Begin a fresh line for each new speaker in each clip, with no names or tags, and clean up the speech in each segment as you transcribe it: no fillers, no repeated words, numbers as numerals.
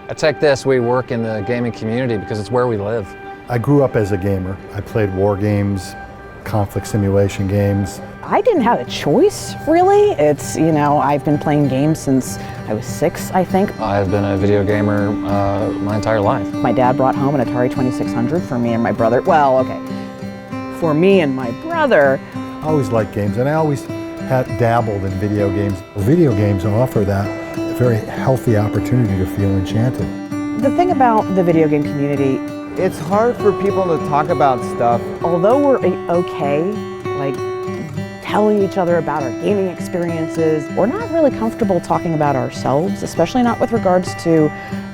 At Take This, we work in the gaming community because it's where we live.
I grew up as a gamer. I played war games, conflict simulation games.
I didn't have a choice, really. It's, I've been playing games since I was 6, I think.
I've been a video gamer my entire life.
My dad brought home an Atari 2600 for me and my brother. Well, okay, for me and my brother.
I always liked games, and I always had dabbled in video games. Video games offer that very healthy opportunity to feel enchanted.
The thing about the video game community,
it's hard for people to talk about stuff.
although we're okay, like telling each other about our gaming experiences, we're not really comfortable talking about ourselves, especially not with regards to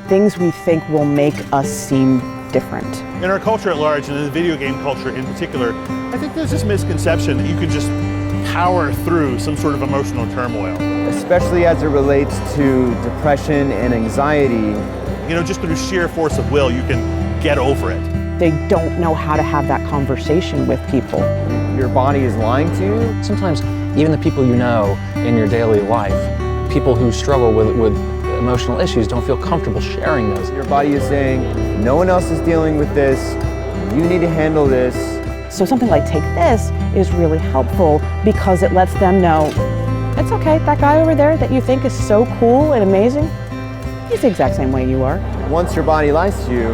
things we think will make us seem different.
In our culture at large, and in the video game culture in particular, I think there's this misconception that you can just power through some sort of emotional turmoil.
Especially as it relates to depression and anxiety.
Just through sheer force of will, you can get over it.
They don't know how to have that conversation with people.
Your body is lying to you.
Sometimes even the people you know in your daily life, people who struggle with emotional issues don't feel comfortable sharing those.
Your body is saying, no one else is dealing with this. You need to handle this.
So something like Take This is really helpful because it lets them know, it's okay, that guy over there that you think is so cool and amazing, he's the exact same way you are.
Once your body lies to you,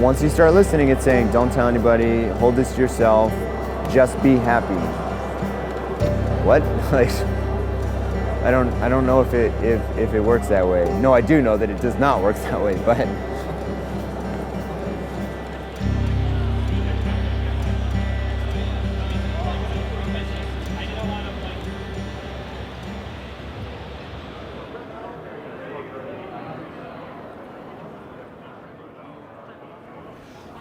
once you start listening, it's saying, don't tell anybody, hold this to yourself, just be happy. What? I don't know if it works that way. No, I do know that it does not work that way, but.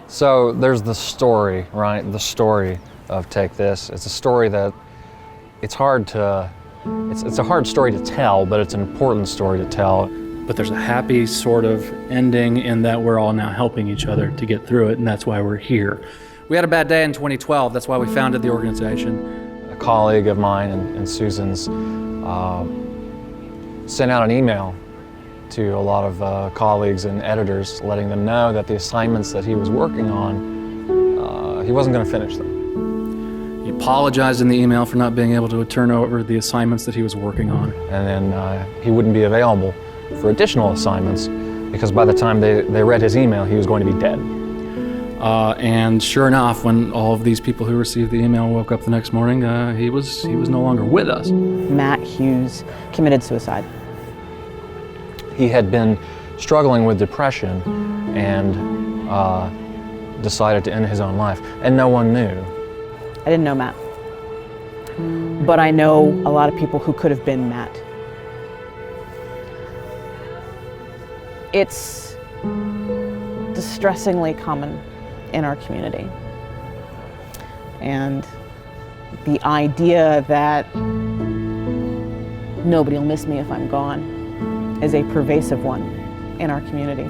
So there's the story, right? The story of Take This. It's a story that it's a hard story to tell, but it's an important story to tell.
But there's a happy sort of ending in that we're all now helping each other to get through it, and that's why we're here. We had a bad day in 2012. That's why we founded the organization.
A colleague of mine and Susan's sent out an email to a lot of colleagues and editors, letting them know that the assignments that he was working on, he wasn't going to finish them.
He apologized in the email for not being able to turn over the assignments that he was working on.
And then he wouldn't be available for additional assignments because by the time they read his email, he was going to be dead.
And sure enough, when all of these people who received the email woke up the next morning, he was no longer with us.
Matt Hughes committed suicide.
He had been struggling with depression and decided to end his own life, and no one knew.
I didn't know Matt, but I know a lot of people who could have been Matt. It's distressingly common in our community. And the idea that nobody will miss me if I'm gone is a pervasive one in our community.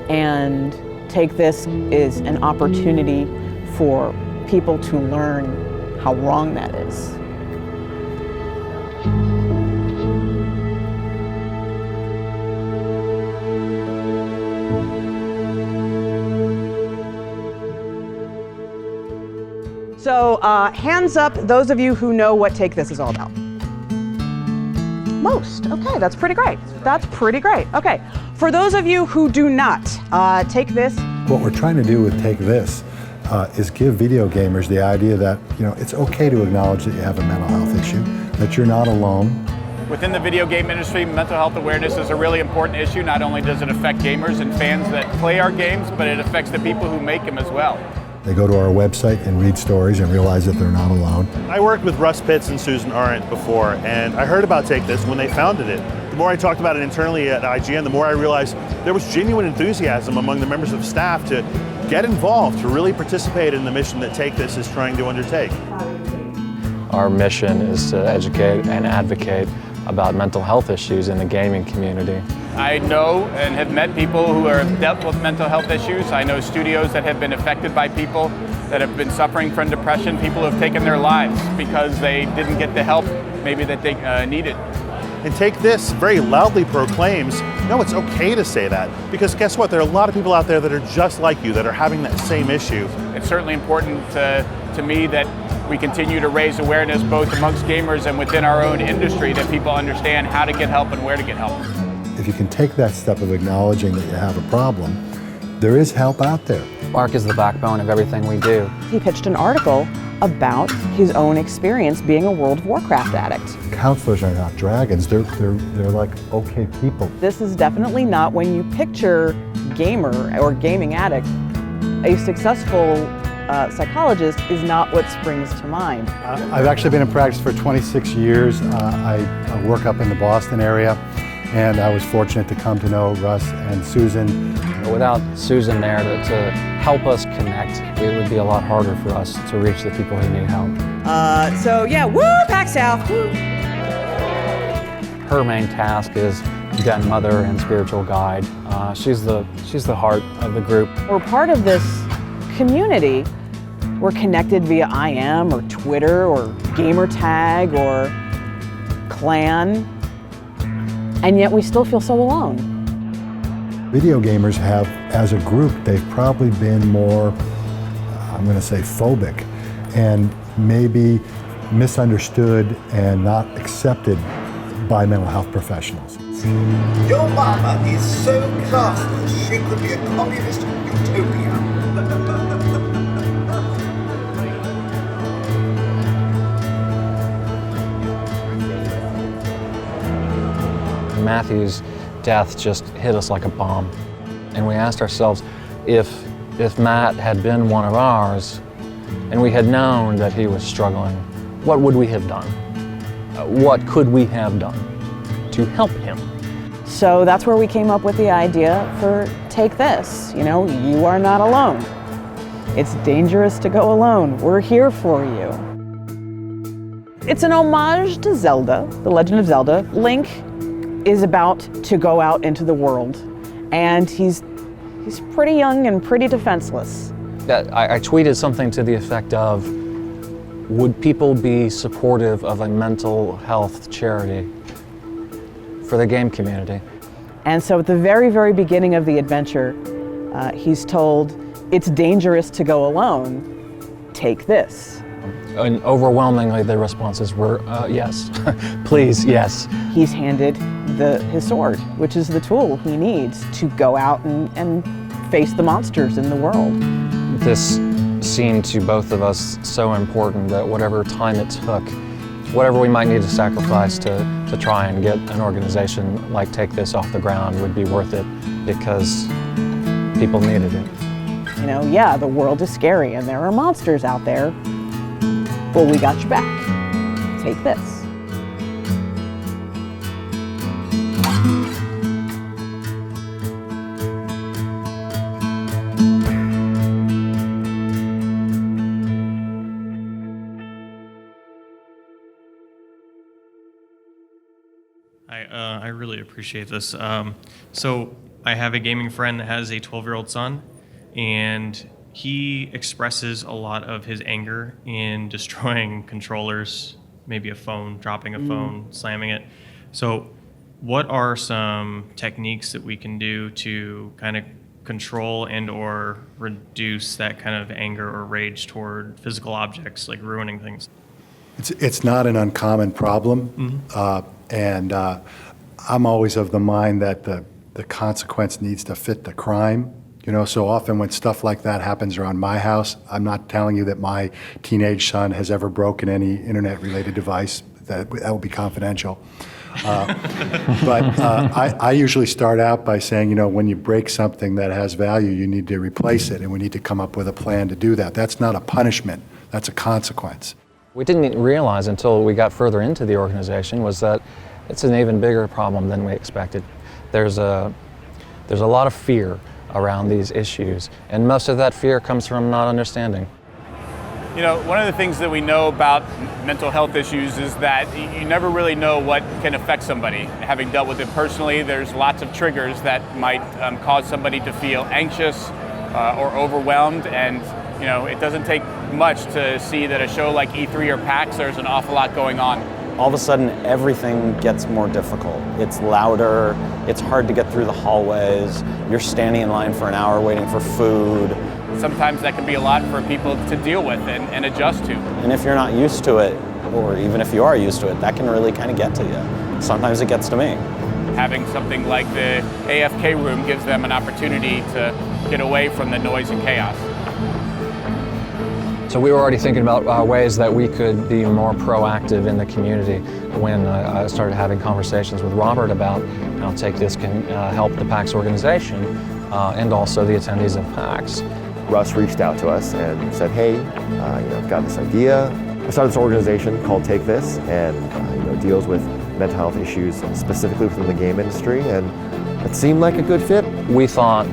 And Take This is an opportunity for people to learn how wrong that is. So hands up, those of you who know what Take This is all about. Most, okay, that's pretty great. That's pretty great, okay. For those of you who do not, Take This.
What we're trying to do with Take This is give video gamers the idea that, it's okay to acknowledge that you have a mental health issue, that you're not alone.
Within the video game industry, mental health awareness is a really important issue. Not only does it affect gamers and fans that play our games, but it affects the people who make them as well.
They go to our website and read stories and realize that they're not alone.
I worked with Russ Pitts and Susan Arendt before, and I heard about Take This when they founded it. The more I talked about it internally at IGN, the more I realized there was genuine enthusiasm among the members of staff to get involved, to really participate in the mission that Take This is trying to undertake.
Our mission is to educate and advocate about mental health issues in the gaming community.
I know and have met people who have dealt with mental health issues. I know studios that have been affected by people that have been suffering from depression, people who have taken their lives because they didn't get the help maybe that they needed.
And Take This very loudly proclaims, no, it's okay to say that. Because guess what? There are a lot of people out there that are just like you, that are having that same issue.
It's certainly important to me that we continue to raise awareness both amongst gamers and within our own industry, that people understand how to get help and where to get help.
If you can take that step of acknowledging that you have a problem, there is help out there.
Mark is the backbone of everything we do.
He pitched an article about his own experience being a World of Warcraft addict.
Counselors are not dragons, they're like okay people.
This is definitely not, when you picture gamer or gaming addict, a successful psychologist is not what springs to mind.
I've actually been in practice for 26 years. I work up in the Boston area, and I was fortunate to come to know Russ and Susan.
Without Susan there to help us connect, it would be a lot harder for us to reach the people who need help.
So yeah, woo, Pack South, woo!
Her main task is den mother and spiritual guide. She's the heart of the group.
We're part of this community. We're connected via IM or Twitter or gamertag or clan, and yet we still feel so alone.
Video gamers have, as a group, they've probably been more, I'm going to say, phobic and maybe misunderstood and not accepted by mental health professionals.
Your mama is so classless, she could be a communist utopia.
Matthew's death just hit us like a bomb. And we asked ourselves, if Matt had been one of ours and we had known that he was struggling, what would we have done? What could we have done to help him?
So that's where we came up with the idea for Take This. You know, you are not alone. It's dangerous to go alone. We're here for you. It's an homage to Zelda, The Legend of Zelda. Link is about to go out into the world, and he's pretty young and pretty defenseless.
I tweeted something to the effect of, would people be supportive of a mental health charity for the game community?
And so at the very, very beginning of the adventure, he's told, it's dangerous to go alone, take this.
And overwhelmingly the responses were, yes, please, yes.
He's handed his sword, which is the tool he needs to go out and face the monsters in the world.
This seemed to both of us so important that whatever time it took, whatever we might need to sacrifice to try and get an organization like Take This off the ground would be worth it, because people needed it.
You know, yeah, the world is scary and there are monsters out there. Well, we got your back. Take this.
I really appreciate this. So I have a gaming friend that has a 12-year-old son, and he expresses a lot of his anger in destroying controllers, maybe a phone, dropping a phone, slamming it. So what are some techniques that we can do to kind of control and or reduce that kind of anger or rage toward physical objects, like ruining things?
It's not an uncommon problem, and I'm always of the mind that the consequence needs to fit the crime. You know, so often when stuff like that happens around my house, I'm not telling you that my teenage son has ever broken any internet-related device. That will be confidential. But I usually start out by saying, you know, when you break something that has value, you need to replace it, and we need to come up with a plan to do that. That's not a punishment. That's a consequence.
We didn't realize until we got further into the organization was that it's an even bigger problem than we expected. There's a lot of fear around these issues, and most of that fear comes from not understanding.
You know, one of the things that we know about mental health issues is that you never really know what can affect somebody. Having dealt with it personally, there's lots of triggers that might cause somebody to feel anxious or overwhelmed, and you know, it doesn't take much to see that a show like E3 or PAX, there's an awful lot going on.
all of a sudden everything gets more difficult. It's louder, it's hard to get through the hallways, you're standing in line for an hour waiting for food.
Sometimes that can be a lot for people to deal with and adjust to.
And if you're not used to it, or even if you are used to it, that can really kind of get to you. Sometimes it gets to me.
Having something like the AFK room gives them an opportunity to get away from the noise and chaos.
So we were already thinking about ways that we could be more proactive in the community when I started having conversations with Robert about how Take This can help the PAX organization and also the attendees of PAX.
Russ reached out to us and said, hey, I've got this idea. I started this organization called Take This, and deals with mental health issues specifically within the game industry, and it seemed like a good fit.
We thought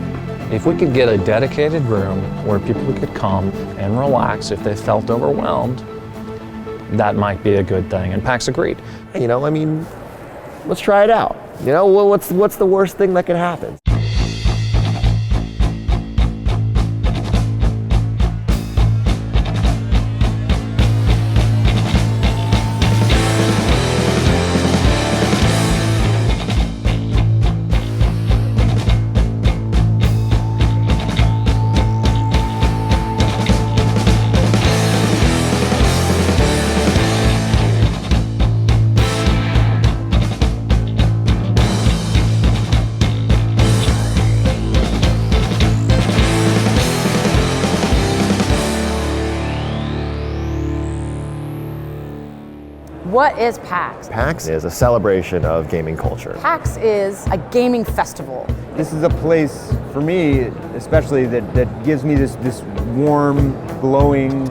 if we could get a dedicated room where people could come and relax if they felt overwhelmed, that might be a good thing, and PAX agreed.
Let's try it out. What's the worst thing that could happen?
What is PAX?
PAX is a celebration of gaming culture.
PAX is a gaming festival.
This is a place, for me especially, that gives me this warm, glowing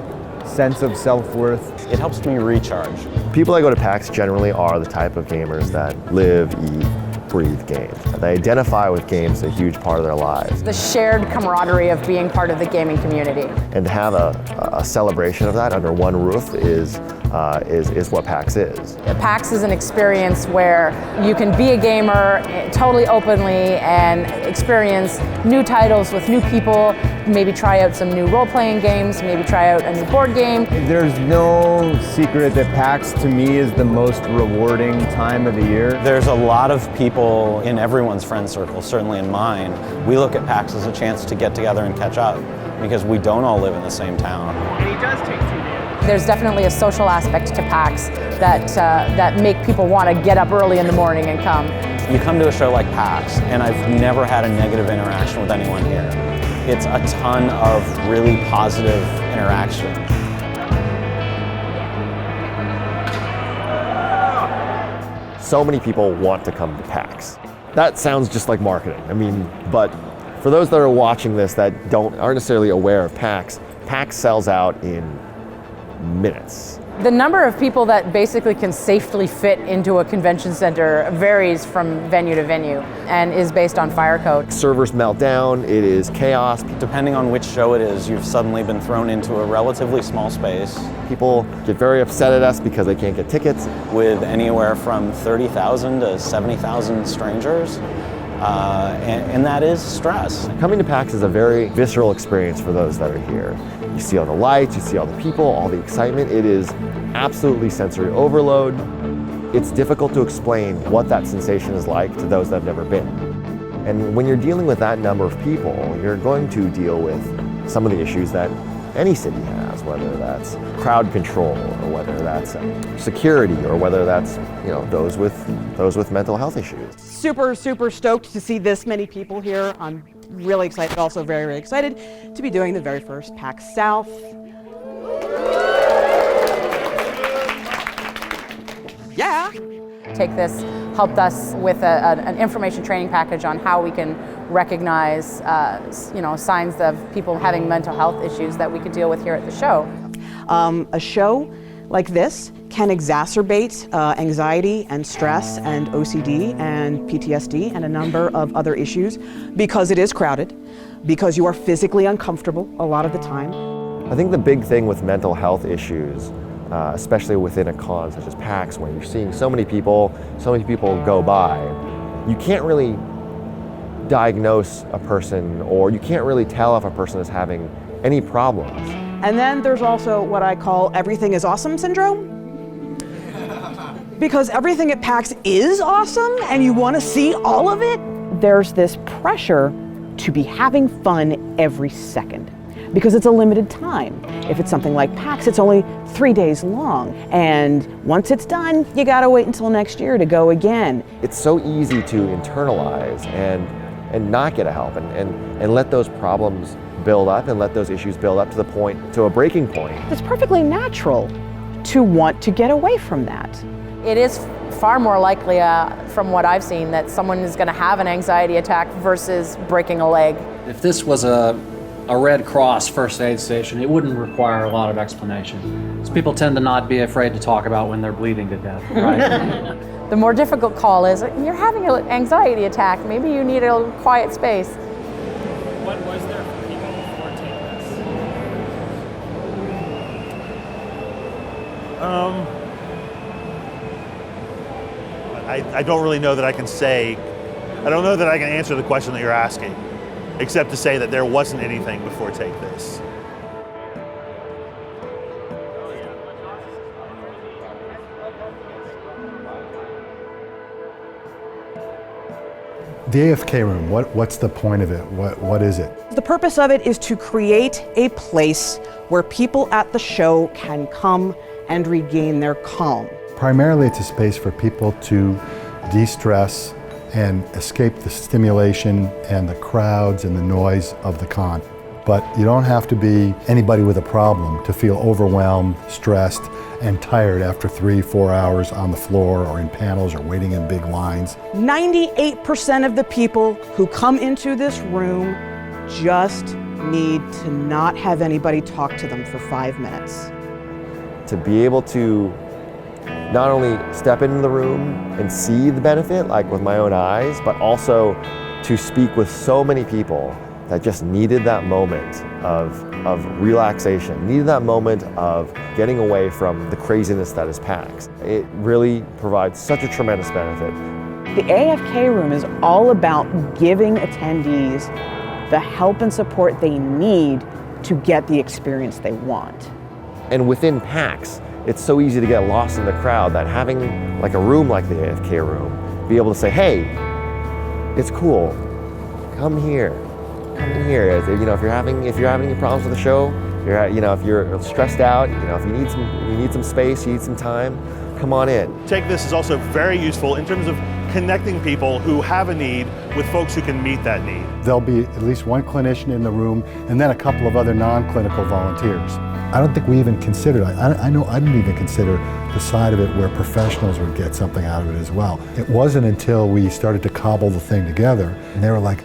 sense of self-worth.
It helps me recharge.
People that go to PAX generally are the type of gamers that live, eat, breathe games. They identify with games a huge part of their lives.
The shared camaraderie of being part of the gaming community.
And to have a celebration of that under one roof is what PAX is.
PAX is an experience where you can be a gamer totally openly and experience new titles with new people, maybe try out some new role-playing games, maybe try out a new board game.
There's no secret that PAX to me is the most rewarding time of the year.
There's a lot of people in everyone's friend circle, certainly in mine. We look at PAX as a chance to get together and catch up because we don't all live in the same town.
And he does take 2 days.
There's definitely a social aspect to PAX that make people want to get up early in the morning and come.
You come to a show like PAX, and I've never had a negative interaction with anyone here. It's a ton of really positive interaction.
So many people want to come to PAX. That sounds just like marketing. But for those that are watching this that aren't necessarily aware of PAX, PAX sells out in minutes.
The number of people that basically can safely fit into a convention center varies from venue to venue and is based on fire code.
Servers melt down, it is chaos.
Depending on which show it is, you've suddenly been thrown into a relatively small space.
People get very upset at us because they can't get tickets.
With anywhere from 30,000 to 70,000 strangers. And that is stress.
Coming to PAX is a very visceral experience for those that are here. You see all the lights, you see all the people, all the excitement. It is absolutely sensory overload. It's difficult to explain what that sensation is like to those that have never been. And when you're dealing with that number of people, you're going to deal with some of the issues that any city has, whether that's crowd control or whether that's security or whether that's those with mental health issues.
Super stoked to see this many people here. I'm really excited, also very excited to be doing the very first PAX South. Yeah.
Take This helped us with an information training package on how we can recognize signs of people having mental health issues that we could deal with here at the show.
A show like this can exacerbate anxiety and stress and OCD and PTSD and a number of other issues because it is crowded, because you are physically uncomfortable a lot of the time.
I think the big thing with mental health issues, especially within a con such as PAX, when you're seeing so many people go by, you can't really diagnose a person, or you can't really tell if a person is having any problems.
And then there's also what I call everything is awesome syndrome. because everything at PAX is awesome and you want to see all of it, there's this pressure to be having fun every second because it's a limited time. If it's something like PAX, it's only 3 days long. And once it's done, you gotta wait until next year to go again.
It's so easy to internalize and not get help and let those problems build up and let those issues build up to a breaking point.
It's perfectly natural to want to get away from that.
It is far more likely, from what I've seen, that someone is going to have an anxiety attack versus breaking a leg.
If this was a Red Cross first aid station, it wouldn't require a lot of explanation. So people tend to not be afraid to talk about when they're bleeding to death, right?
The more difficult call is, you're having an anxiety attack, maybe you need a quiet space.
What was there for people before Take This?
I don't really know that I can say, I don't know that I can answer the question that you're asking, except to say that there wasn't anything before Take This.
The AFK room, what's the point of it? What is it?
The purpose of it is to create a place where people at the show can come and regain their calm.
Primarily, it's a space for people to de-stress and escape the stimulation and the crowds and the noise of the con. But you don't have to be anybody with a problem to feel overwhelmed, stressed, and tired after 3-4 hours on the floor or in panels or waiting in big lines.
98% of the people who come into this room just need to not have anybody talk to them for 5 minutes.
To be able to not only step into the room and see the benefit, like with my own eyes, but also to speak with so many people that just needed that moment of relaxation, needed that moment of getting away from the craziness that is PAX. It really provides such a tremendous benefit.
The AFK room is all about giving attendees the help and support they need to get the experience they want.
And within PAX, it's so easy to get lost in the crowd that having like a room like the AFK room, be able to say, hey, it's cool, come here. You know, if you're having any problems with the show, if you're stressed out, if you need some space, you need some time, come on in.
Take This is also very useful in terms of connecting people who have a need with folks who can meet that need.
There'll be at least one clinician in the room and then a couple of other non-clinical volunteers. I don't think we even considered, I know I didn't even consider the side of it where professionals would get something out of it as well. It wasn't until we started to cobble the thing together and they were like,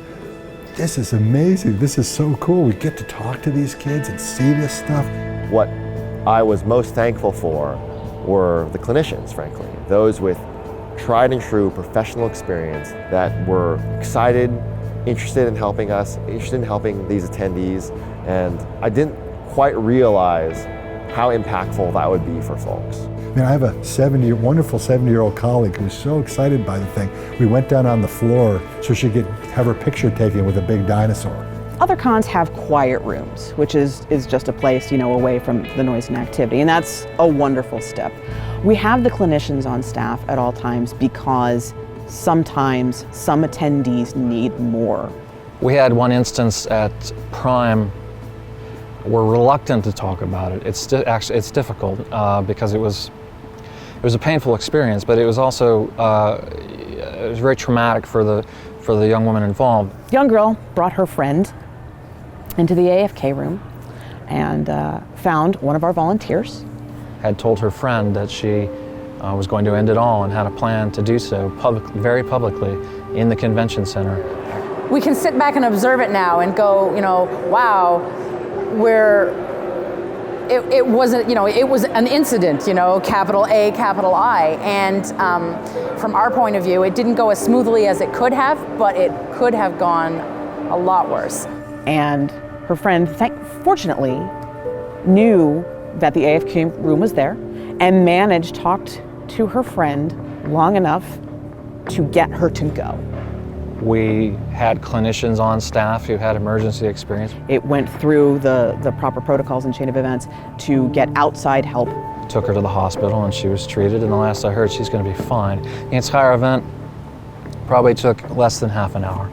this is amazing, this is so cool. We get to talk to these kids and see this stuff.
What I was most thankful for were the clinicians, frankly. Those with tried and true professional experience that were excited, interested in helping us, interested in helping these attendees, and I didn't quite realize how impactful that would be for folks.
I mean, I have a wonderful 70-year-old colleague who was so excited by the thing. We went down on the floor so she could have her picture taken with a big dinosaur.
Other cons have quiet rooms, which is just a place, away from the noise and activity, and that's a wonderful step. We have the clinicians on staff at all times because sometimes some attendees need more.
We had one instance at Prime. We're reluctant to talk about it. It's difficult because it was a painful experience, but it was also it was very traumatic for the young woman involved.
Young girl brought her friend into the AFK room and found one of our volunteers.
Had told her friend that she was going to end it all and had a plan to do so very publicly in the convention center.
We can sit back and observe it now and go, wow. It wasn't, it was an incident, capital A, capital I. And from our point of view, it didn't go as smoothly as it could have, but it could have gone a lot worse.
And her friend, fortunately, knew that the AFK room was there and talked to her friend long enough to get her to go.
We had clinicians on staff who had emergency experience.
It went through the proper protocols and chain of events to get outside help
took her to the hospital and she was treated, and the last I heard, she's going to be fine. The entire event probably took less than half an hour.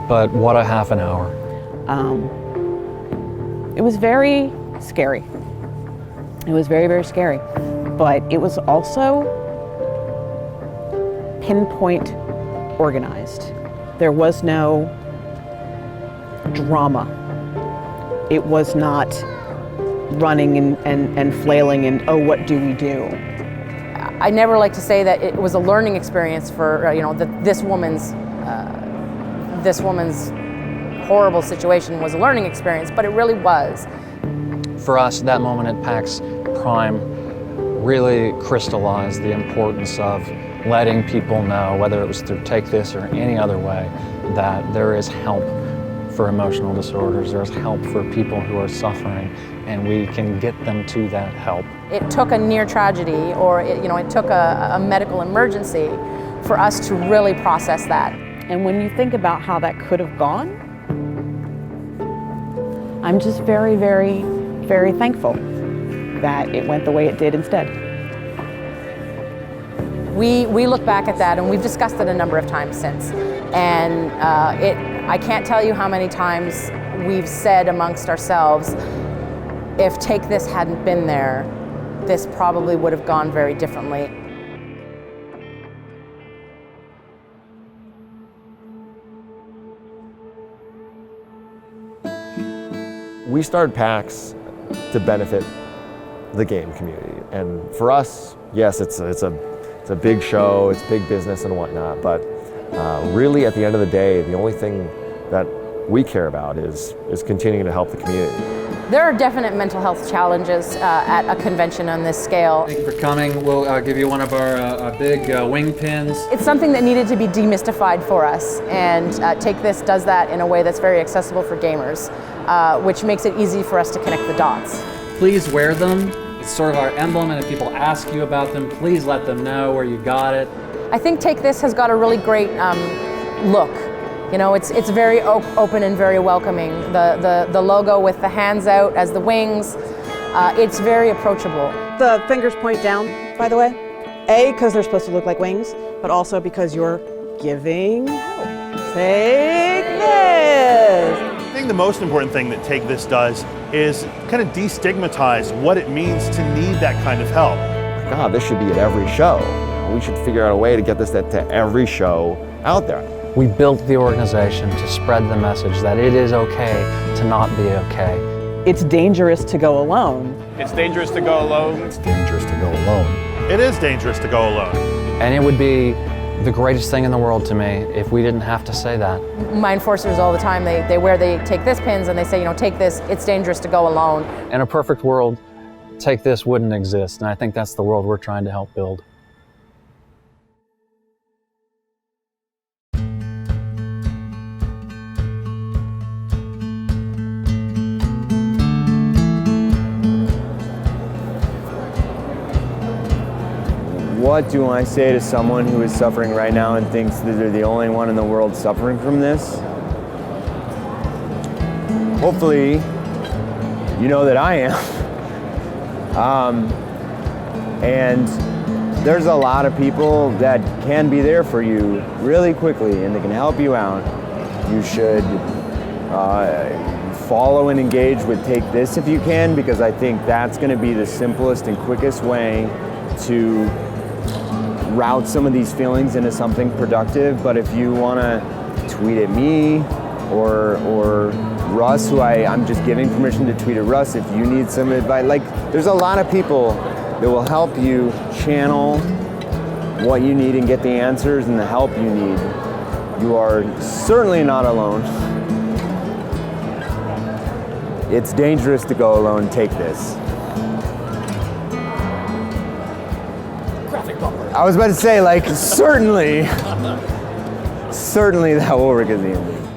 But what a half an hour.
It was very scary. It was very, very scary. But it was also pinpoint organized. There was no drama. It was not running and flailing and, oh, what do we do?
I never like to say that it was a learning experience for this woman's horrible situation was a learning experience, but it really was.
For us, that moment at PAX Prime really crystallized the importance of letting people know, whether it was through Take This or any other way, that there is help for emotional disorders, there's help for people who are suffering, and we can get them to that help.
It took a near tragedy, or it took a medical emergency for us to really process that.
And when you think about how that could have gone, I'm just very, very, very thankful that it went the way it did instead.
We look back at that, and we've discussed it a number of times since. And I can't tell you how many times we've said amongst ourselves, if Take This hadn't been there, this probably would have gone very differently.
We started PAX to benefit the game community, and for us, yes, it's a big show, it's big business and whatnot, but really at the end of the day, the only thing that we care about is continuing to help the community.
There are definite mental health challenges at a convention on this scale.
Thank you for coming. We'll give you one of our big wing pins.
It's something that needed to be demystified for us, and Take This does that in a way that's very accessible for gamers, which makes it easy for us to connect the dots.
Please wear them. It's sort of our emblem, and if people ask you about them, please let them know where you got it.
I think Take This has got a really great look. It's very open and very welcoming. The logo with the hands out as the wings, it's very approachable.
The fingers point down, by the way. A, because they're supposed to look like wings, but also because you're giving help. Take this!
I think the most important thing that Take This does is kind of destigmatize what it means to need that kind of help.
God, this should be at every show. We should figure out a way to get this to every show out there.
We built the organization to spread the message that it is okay to not be okay.
It's dangerous to go alone.
It's dangerous to go alone.
It's dangerous to go alone.
It is dangerous to go alone.
And it would be the greatest thing in the world to me if we didn't have to say that.
My enforcers all the time, they wear the Take This pins, and they say, take this, it's dangerous to go alone.
In a perfect world, Take This wouldn't exist, and I think that's the world we're trying to help build.
What do I say to someone who is suffering right now and thinks that they're the only one in the world suffering from this? Hopefully, you know that I am. And there's a lot of people that can be there for you really quickly, and they can help you out. You should follow and engage with Take This if you can, because I think that's going to be the simplest and quickest way to route some of these feelings into something productive. But if you want to tweet at me or Russ, who I'm just giving permission to tweet at Russ if you need some advice. There's a lot of people that will help you channel what you need and get the answers and the help you need. You are certainly not alone. It's dangerous to go alone. Take this. I was about to say, certainly that will work as the ending.